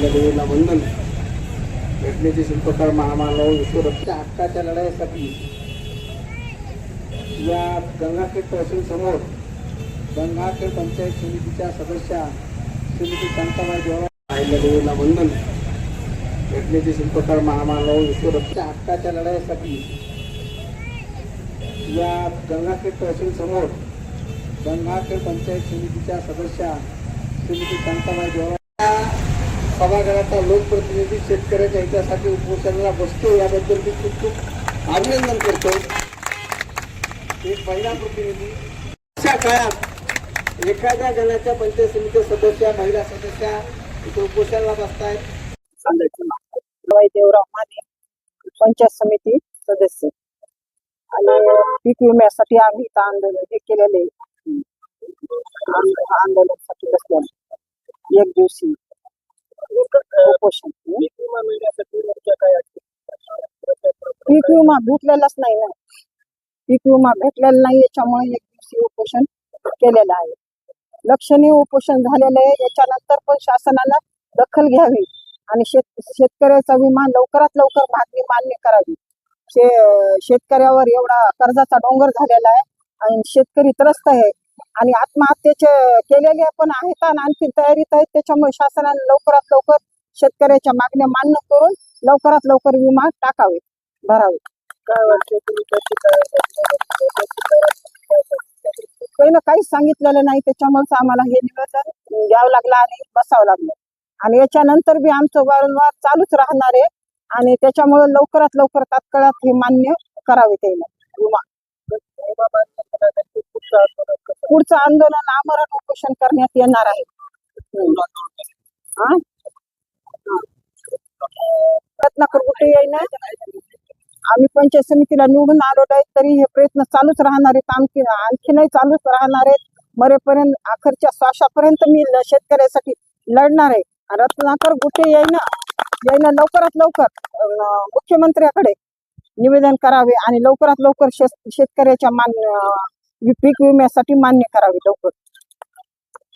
देवीला वंदन. घटनेचे शिल्पकार महामानव विश्वरक्षा हक्काच्या लढाईसाठी या गंगाखेड तहसील समोर गंगाखेड पंचायत समितीच्या सदस्या श्रीमती शांताबाई देवरा देवीला वंदन. घटनेचे शिल्पकार महामानव विश्वरक्षा हक्काच्या लढाईसाठी या गंगाखेड तहसील समोर गंगाखेड पंचायत समितीच्या सदस्या श्रीमती शांताबाई देवरा सभागृहाचा लोकप्रतिनिधी शेतकऱ्याच्या हितासाठी उपोषणाला बसतो, याबद्दल मी खूप खूप अभिनंदन करतो. एक महिला प्रतिनिधी अशा काळात एखाद्या गणाच्या पंचायत समिती सदस्या महिला सदस्या इथे उपोषणाला बसतायत. देवराव माने पंचायत समिती सदस्य आणि पीक विम्यासाठी आम्ही इथं आंदोलन हे केलेले आंदोलनासाठी बसले एक दिवशी उपोषण. पीक विमा भेटलेलाच नाही ना, पीक विमा भेटलेला नाही, याच्यामुळे एक दिवशी उपोषण केलेलं आहे. लक्षणीय उपोषण झालेलं आहे. याच्यानंतर पण शासनानं दखल घ्यावी आणि शेतकऱ्याचा विमा लवकरात लवकर मागणी मान्य करावी. शेतकऱ्यावर एवढा कर्जाचा डोंगर झालेला आहे आणि शेतकरी त्रस्त आहे आणि आत्महत्येचे केलेले पण आहेत आणि आणखी तयारीत आहेत. त्याच्यामुळे शासनाने लवकरात लवकर शेतकऱ्याच्या मागण्या मान्य करून लवकरात लवकर विमा टाकावे, भरावे. काय वाटतं पहिलं काहीच सांगितलेलं नाही, त्याच्यामुळेच आम्हाला हे निवेदन द्यावं लागलं आणि बसावं लागलं. आणि याच्यानंतर बी आमचं वारंवार चालूच राहणार आहे आणि त्याच्यामुळे लवकरात लवकर तात्काळात हे मान्य करावे त्याला विमा. पुढचं आंदोलन आमरण उपोषण करण्यात येणार आहे. रत्नाकर कुठे येईना, आम्ही पंचायत समितीला निवडून आलेलो आहे, तरी हे प्रयत्न चालूच राहणार आहेत, आणखीनही चालूच राहणार आहेत. मरेपर्यंत अखेरच्या श्वासापर्यंत मी शेतकऱ्यासाठी लढणार आहे. रत्नाकर कुठे येईना लवकरात लवकर मुख्यमंत्र्याकडे निवेदन करावे आणि लवकरात लवकर शेतकऱ्याच्या पीक विम्यासाठी मान्य करावे लवकर.